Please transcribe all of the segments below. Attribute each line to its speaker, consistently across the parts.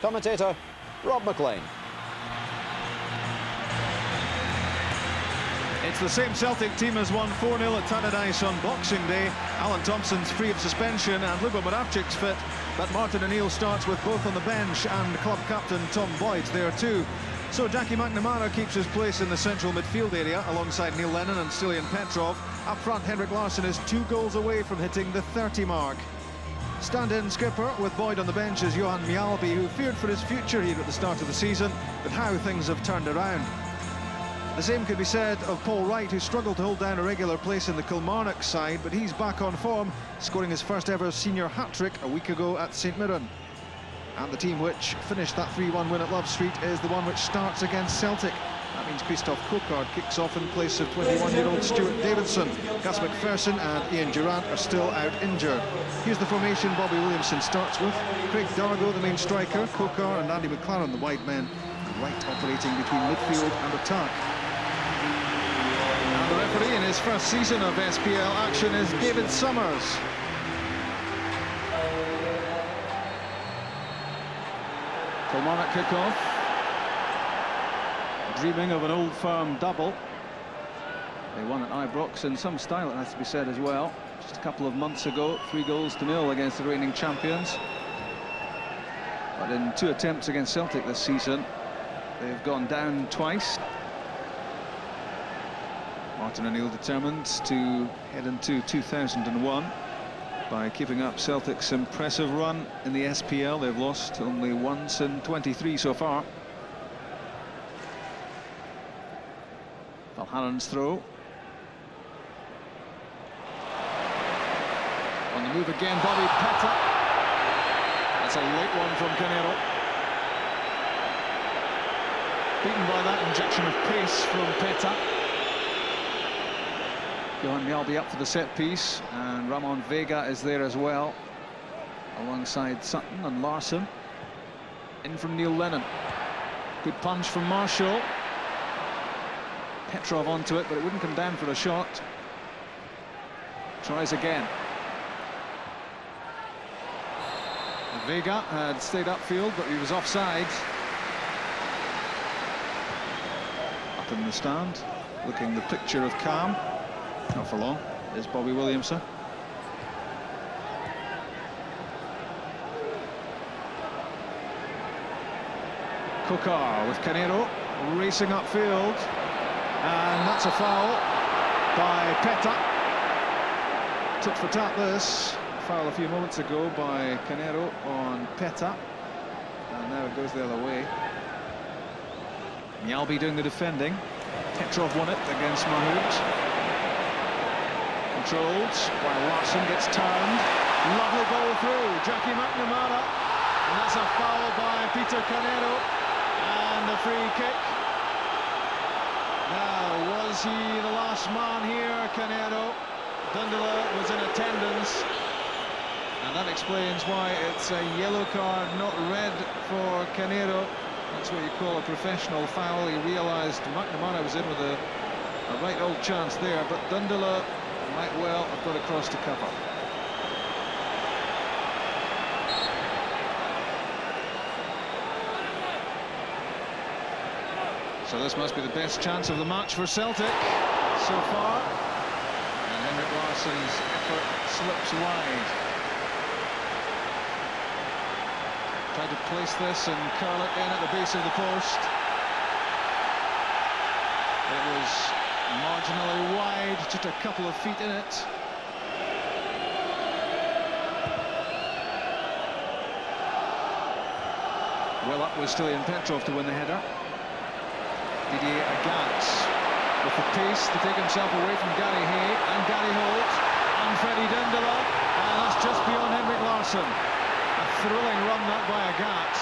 Speaker 1: Commentator, Rob McLean.
Speaker 2: It's the same Celtic team as won 4-0 at Tannadice on Boxing Day. Alan Thompson's free of suspension and Lubo Moravcic's fit, but Martin O'Neill starts with both on the bench and club captain Tom Boyd's there too. So Jackie McNamara keeps his place in the central midfield area alongside Neil Lennon and Stilian Petrov. Up front, Henrik Larsson is 2 goals away from hitting the 30 mark. Stand-in skipper with Boyd on the bench is Johan Mjalby, who feared for his future here at the start of the season, but how things have turned around. The same could be said of Paul Wright, who struggled to hold down a regular place in the Kilmarnock side, but he's back on form, scoring his first ever senior hat-trick a week ago at St Mirren. And the team which finished that 3-1 win at Love Street is the one which starts against Celtic. That means Christophe Coquard kicks off in place of 21-year-old Stuart Davidson. Gus McPherson and Ian Durant are still out injured. Here's the formation Bobby Williamson starts with. Craig Dargo, the main striker, Coquard and Andy McLaren, the wide men, and Wright operating between midfield and attack. And the referee in his first season of SPL action is David Summers. Kilmarnock kick-off. Dreaming of an Old Firm double. They won at Ibrox in some style, it has to be said as well. Just a couple of months ago, 3-0 against the reigning champions. But in 2 attempts against Celtic this season, they've gone down twice. Martin O'Neill determined to head into 2001 by keeping up Celtic's impressive run in the SPL. They've lost only once in 23 so far. Valharen's throw. On the move again, Bobby Petta. That's a late one from Canero. Beaten by that injection of pace from Petta. Johan Mjalby up for the set piece, and Ramon Vega is there as well, alongside Sutton and Larsson. In from Neil Lennon. Good punch from Marshall. Petrov onto it, but it wouldn't come down for a shot. Tries again. Vega had stayed upfield, but he was offside. Up in the stand, looking the picture of calm. Not for long, is Bobby Williamson. Coquard with Canero racing upfield, and that's a foul by Petta. Tit for tat this. Foul a few moments ago by Canero on Petta, and now it goes the other way. Mjalby doing the defending. Petrov won it against Mahout. Controlled while Larsson gets turned. Lovely ball through, Jackie McNamara, and that's a foul by Peter Canero, and a free kick. Now, was he the last man here, Canero? Dundela was in attendance, and that explains why it's a yellow card, not red, for Canero. That's what you call a professional foul. He realised McNamara was in with a right old chance there, but Dundela might well have got across to cover. So this must be the best chance of the match for Celtic so far. And Henrik Larsson's effort slips wide. Tried to place this and curl it in at the base of the post. It was marginally wide, just a couple of feet in it. Well up was Stilian Petrov to win the header. Didier Agat with the pace to take himself away from Gary Hay and Gary Holt and Freddie Dundela, and that's just beyond Henrik Larsson. A thrilling run that by Agat,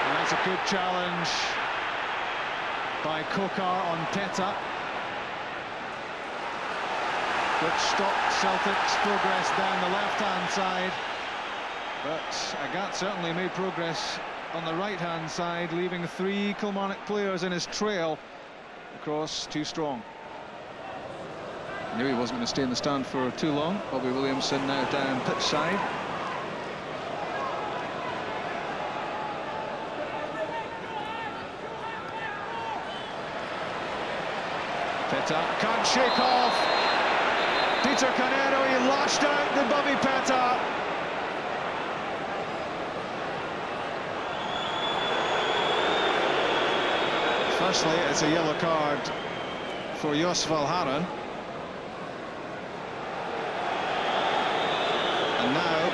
Speaker 2: and that's a good challenge by Coquard on Petta, which stopped Celtic's progress down the left-hand side. But Agat certainly made progress on the right-hand side, leaving 3 Kilmarnock players in his trail across too strong. Knew he wasn't going to stay in the stand for too long. Bobby Williamson now down pitch side. Peta can't shake off Peter Canero. He lashed out the Bobby Peta. Firstly, it's a yellow card for Jos Valharen. And now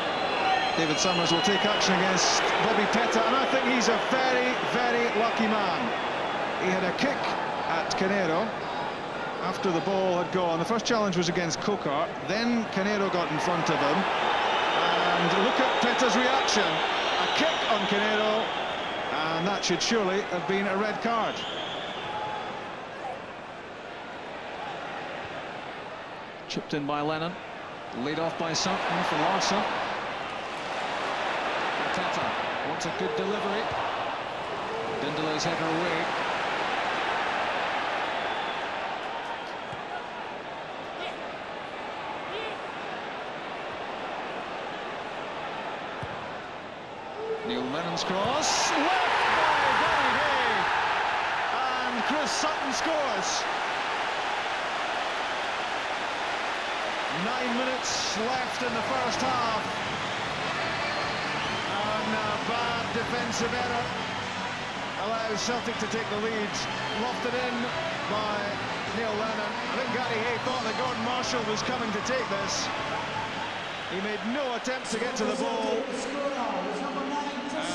Speaker 2: David Summers will take action against Bobby Peta, and I think he's a very, very lucky man. He had a kick at Canero after the ball had gone. The first challenge was against Kokar, then Canero got in front of him, and look at Peta's reaction. A kick on Canero, and that should surely have been a red card. Chipped in by Lennon, laid off by Sutton for Larsson. Peta wants a good delivery. Dindala's header away. Neil Lennon's cross, left by Gary Hay, and Chris Sutton scores. 9 minutes left in the first half, and a bad defensive error allows Celtic to take the lead. Lofted in by Neil Lennon. I think Gary Hay thought that Gordon Marshall was coming to take this. He made no attempt to get to the ball,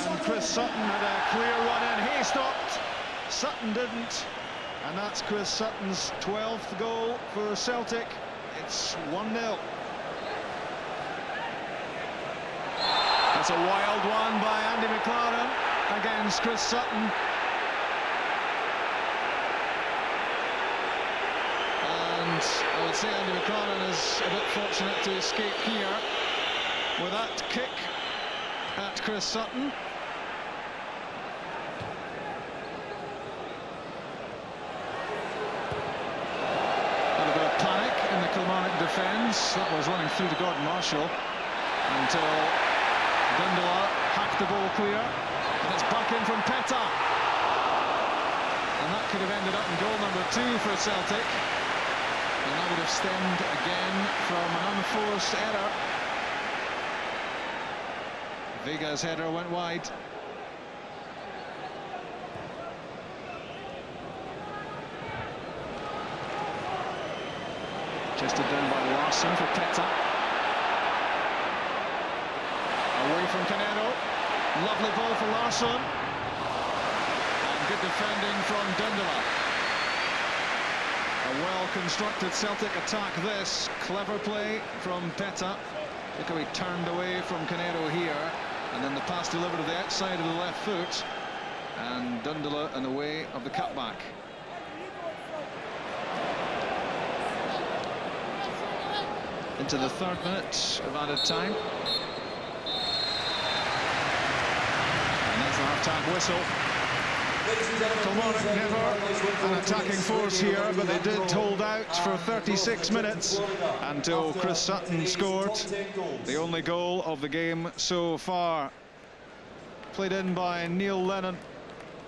Speaker 2: and Chris Sutton had a clear run in. Hay stopped, Sutton didn't, and that's Chris Sutton's 12th goal for Celtic. It's 1-0. That's a wild one by Andy McLaren against Chris Sutton. And I would say Andy McLaren is a bit fortunate to escape here with that kick at Chris Sutton. Kilmarnock defence. That was running through to Gordon Marshall until Dindala hacked the ball clear, and it's back in from Peta, and that could have ended up in goal number 2 for Celtic, and that would have stemmed again from an unforced error. Vega's header went wide. Chested down by Larsson for Peta. Away from Canero. Lovely ball for Larsson. And good defending from Dindala. A well-constructed Celtic attack this. Clever play from Peta. Look how he turned away from Canero here. And then the pass delivered to the outside of the left foot. And Dindala in the way of the cutback. Into the 3rd minute of added time. And there's the half-time whistle. Kilmarnock never an attacking force here, but they did hold out for 36 minutes until Chris Sutton scored. The only goal of the game so far. Played in by Neil Lennon,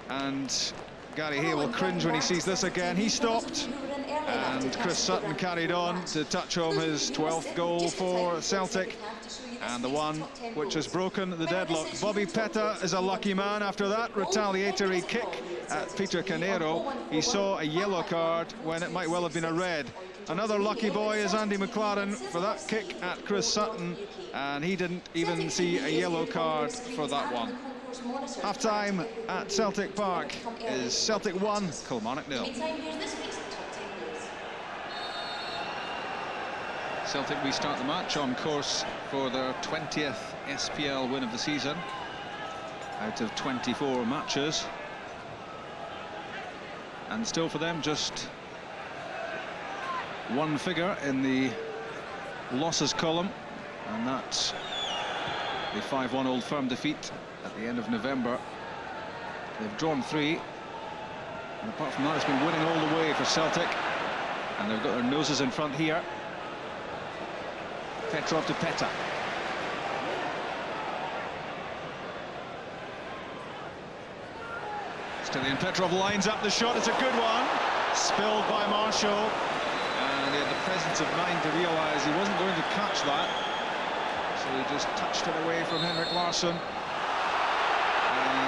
Speaker 2: and Gary Hay will cringe when he sees this again. He stopped, and Chris Sutton carried on to touch home his 12th goal for Celtic, and the one which has broken the deadlock. Bobby Peta is a lucky man. After that retaliatory kick at Peter Canero, he saw a yellow card when it might well have been a red. Another lucky boy is Andy McLaren for that kick at Chris Sutton, and he didn't even see a yellow card for that one. Half-time at Celtic Park is Celtic 1, Kilmarnock 0. Celtic restart the match on course for their 20th SPL win of the season out of 24 matches, and still for them just one figure in the losses column, and that's the 5-1 Old Firm defeat at the end of November. They've drawn 3, and apart from that it's been winning all the way for Celtic, and they've got their noses in front here. Petrov to Peta. Stilian Petrov lines up the shot. It's a good one. Spilled by Marshall, and he had the presence of mind to realise he wasn't going to catch that, so he just touched it away from Henrik Larsson, and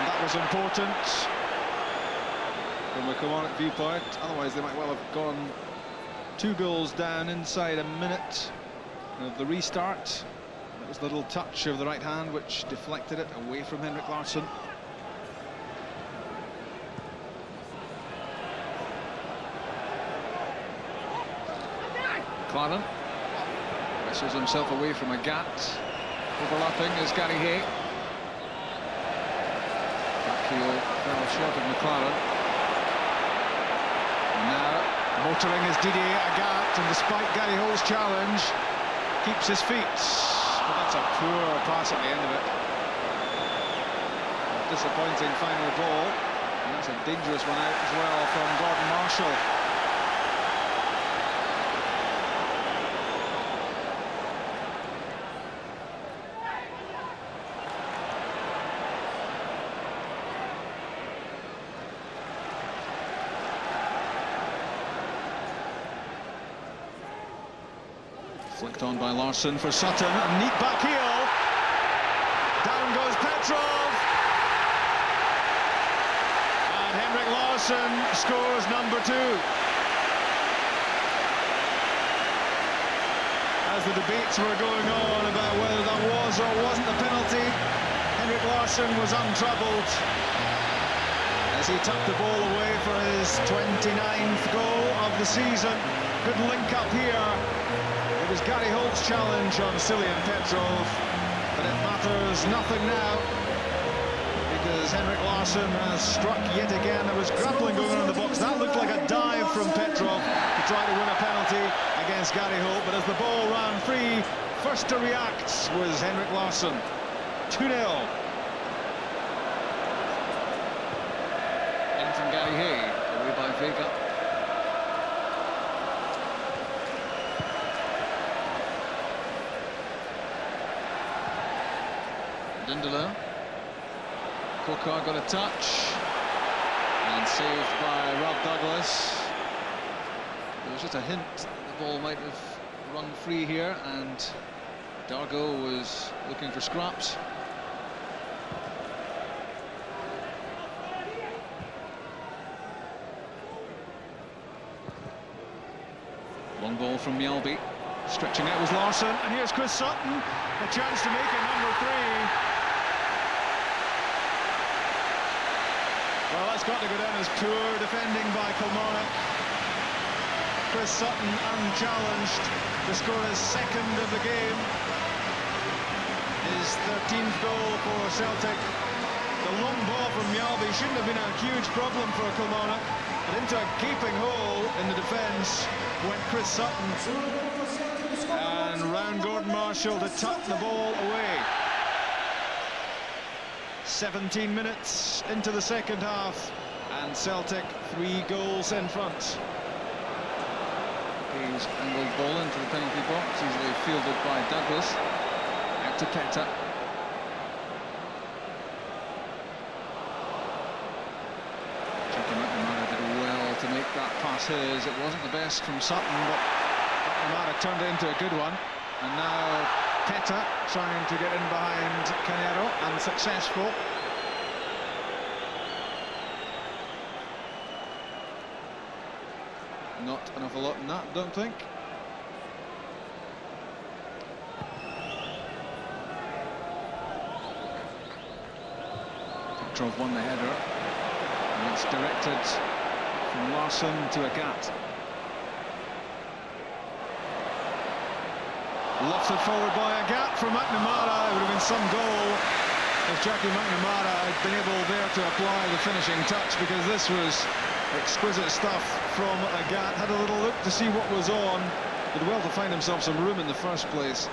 Speaker 2: that was important from a Kilmarnock viewpoint. Otherwise they might well have gone 2 goals down inside a minute of the restart. It was the little touch of the right hand which deflected it away from Henrik Larsson. Clavan wrestles himself away from a gat. Overlapping is Gary Hay. Backheel fell short of McLaren. And now motoring is Didier Agat, and despite Gary Holt's challenge, keeps his feet. But that's a poor pass at the end of it. A disappointing final ball, and that's a dangerous one out as well from Gordon Marshall. Flicked on by Larsson for Sutton, a neat back heel. Down goes Petrov. And Henrik Larsson scores number 2. As the debates were going on about whether that was or wasn't a penalty, Henrik Larsson was untroubled as he tucked the ball away for his 29th goal of the season. Good link up here. It was Gary Holt's challenge on Cillian Petrov, but it matters nothing now because Henrik Larsson has struck yet again. There was grappling going on in the box. That looked like a dive from Petrov to try to win a penalty against Gary Holt, but as the ball ran free, first to react was Henrik Larsson. 2-0. In from Gary Hay, away by Vega. Dindala. Kokar got a touch and saved by Rob Douglas. There was just a hint that the ball might have run free here, and Dargo was looking for scraps. Long ball from Mjällby. Stretching out was Larsson, and here's Chris Sutton, a chance to make it number 3. Well, that's got to go down as poor defending by Kilmarnock. Chris Sutton unchallenged to score his 2nd of the game. His 13th goal for Celtic. The long ball from Mjällby shouldn't have been a huge problem for Kilmarnock, but into a gaping hole in the defence went Chris Sutton. And round Gordon Marshall to tuck the ball away. 17 minutes into the second half, and Celtic 3 goals in front.
Speaker 3: He's angled ball into the penalty box, easily fielded by Douglas. Out to Keta.
Speaker 2: Jackie McNamara did well to make that pass his. It wasn't the best from Sutton, but McNamara turned it into a good one. And now Keta trying to get in behind Canero, unsuccessful. Not an awful lot in that, don't think. Petrov won the header, and it's directed from Larsson to Agat. Lofted forward by Agat from McNamara. It would have been some goal if Jackie McNamara had been able there to apply the finishing touch, because this was exquisite stuff from Agat. Had a little look to see what was on. Did well to find himself some room in the first place.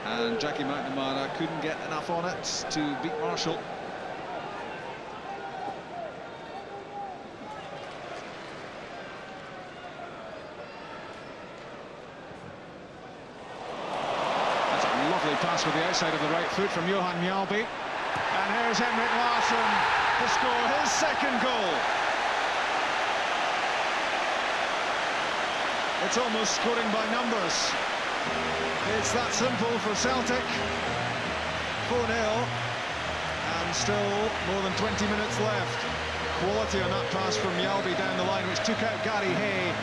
Speaker 2: And Jackie McNamara couldn't get enough on it to beat Marshall. Pass with the outside of the right foot from Johan Mjällby, and here's Henrik Larsson to score his 2nd goal. It's almost scoring by numbers. It's that simple for Celtic. 4-0, and still more than 20 minutes left. Quality on that pass from Yalby down the line, which took out Gary Hay.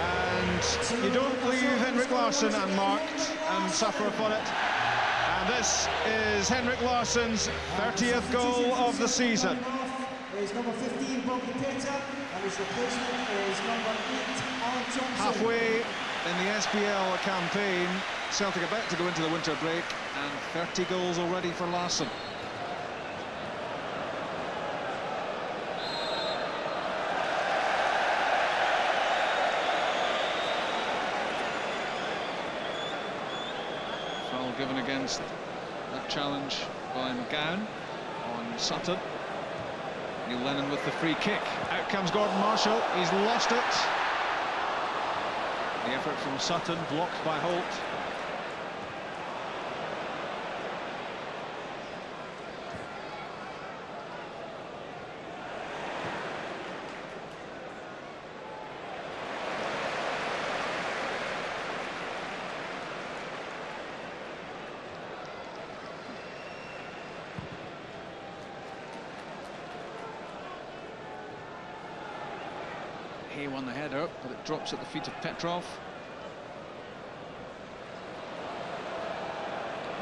Speaker 2: And you don't leave Henrik Larsson unmarked and suffer for it. And this is Henrik Larsson's 30th goal of the season.
Speaker 4: Is number 15, Bobby Petter, and his replacement is number 8, Alan Thompson.
Speaker 2: Halfway in the SPL campaign, Celtic about to go into the winter break, and 30 goals already for Larsson. Foul given against that challenge by McGowan on Sutton. Neil Lennon with the free kick. Out comes Gordon Marshall. He's lost it. The effort from Sutton blocked by Holt. He won the header, but it drops at the feet of Petrov.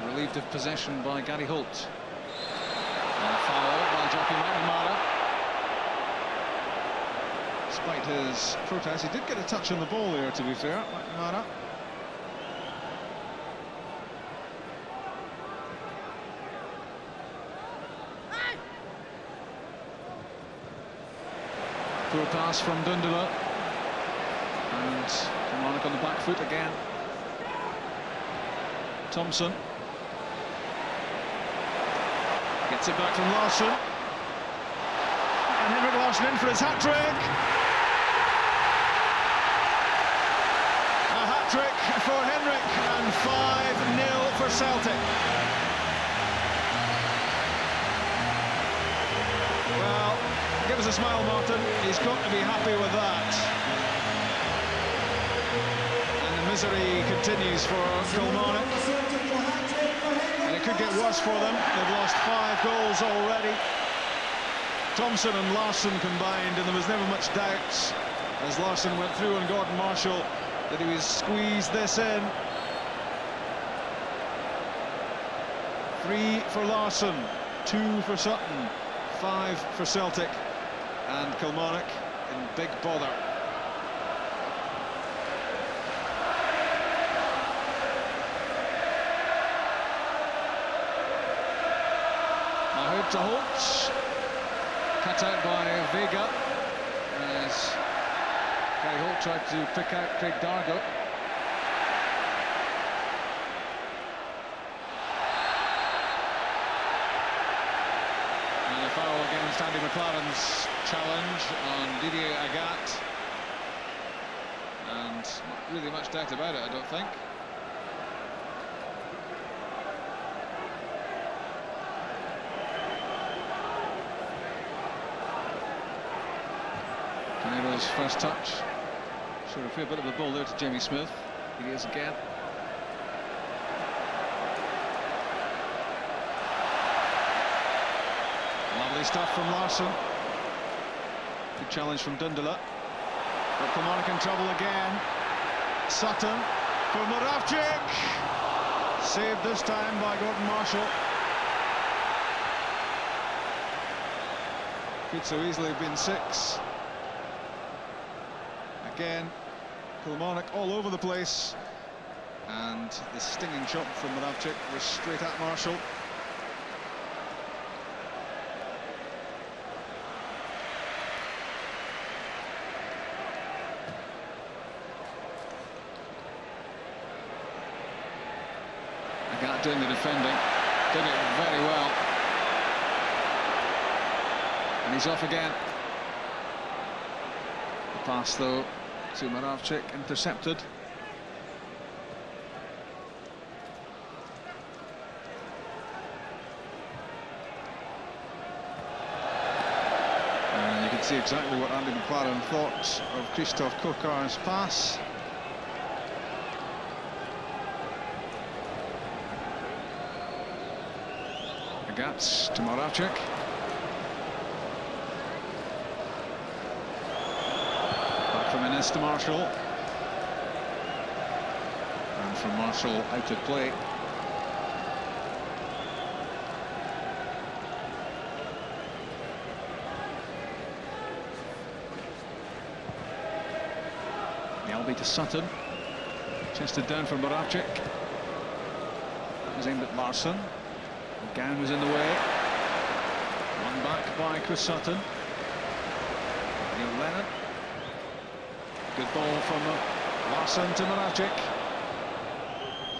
Speaker 2: Relieved of possession by Gary Holt. And a foul by Jockey McNamara. Despite his protest, he did get a touch on the ball there, to be fair, McNamara. Poor pass from Dundala, and Kilmarnock on the back foot again. Thompson gets it back from Larsson, and Henrik Larsson in for his hat-trick. A hat-trick for Henrik, and 5-0 for Celtic. Well, give us a smile, Martin. He's got to be happy with that. And the misery continues for Kilmarnock. And it could get worse for them. They've lost 5 goals already. Thompson and Larsson combined, and there was never much doubt as Larsson went through on Gordon Marshall that he was squeezed this in. 3 for Larsson, 2 for Sutton, 5 for Celtic. And Kilmarnock in big bother. Mahood to Holt. Cut out by Vega as Gary Holt tried to pick out Craig Dargo. And a foul against Andy McLaren's challenge on Didier Agathe, and not really much doubt about it, I don't think. Canelo's first touch showed a fair bit of the ball there to Jamie Smith. Here he is again. Lovely stuff from Larsson. Good challenge from Dundala. But Kilmarnock in trouble again. Sutton for Moravcik. Saved this time by Gordon Marshall. Could so easily have been 6. Again, Kilmarnock all over the place. And the stinging shot from Moravcik was straight at Marshall. Doing the defending, did it very well, and he's off again. The pass though to Moravcik, intercepted. And you can see exactly what Andy McLaren thought of Christoph Kokar's pass.
Speaker 3: It's to Moravcik. Back from Innes to Marshall. And from Marshall out of play. Nelby to Sutton. Chested down for Moravcik. That was aimed at Larsson. Gown was in the way. One back by Chris Sutton. Neil Lennon. Good ball from Larsson to Moravcik.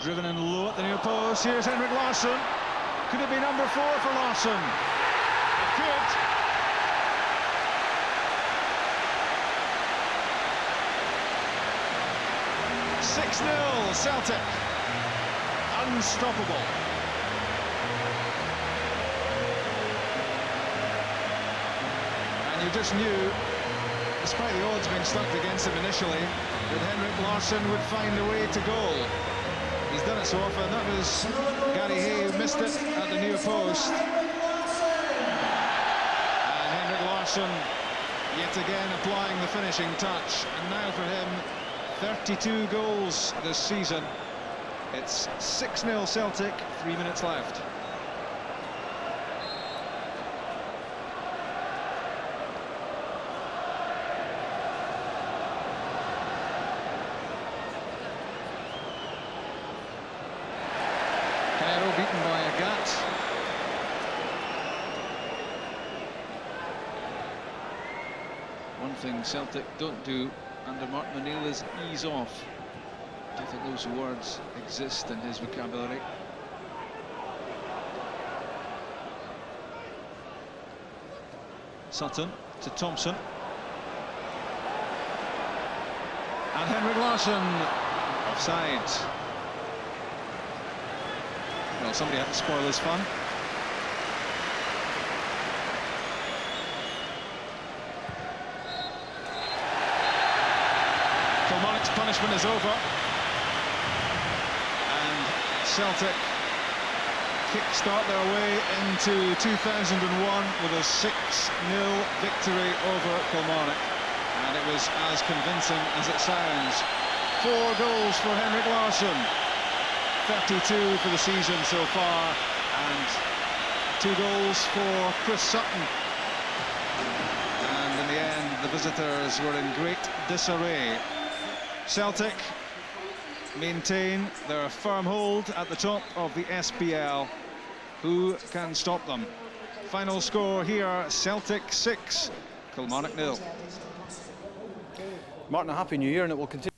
Speaker 3: Driven in low at the near post. Here's Henrik Larsson. Could it be number 4 for Larsson? It could. (6-0) Celtic. Unstoppable. And you just knew, despite the odds being stacked against him initially, that Henrik Larsson would find a way to goal. He's done it so often. That was Gary Hay who missed it at the near post. And Henrik Larsson yet again applying the finishing touch. And now for him, 32 goals this season. It's 6-0 Celtic, 3 minutes left. Cairo beaten by Agat. One thing Celtic don't do under Martin O'Neill is ease off. I don't think those words exist in his vocabulary. Sutton to Thompson. And Henrik Larsson offside. Well, somebody had to spoil his fun. Kilmarnock's punishment is over. And Celtic kick-start their way into 2001 with a 6-0 victory over Kilmarnock. And it was as convincing as it sounds. 4 goals for Henrik Larsson. 32 for the season so far, and 2 goals for Chris Sutton. And in the end, the visitors were in great disarray. Celtic maintain their firm hold at the top of the SPL. Who can stop them? Final score here, Celtic 6, Kilmarnock 0.
Speaker 1: Martin, a happy new year, and it will continue.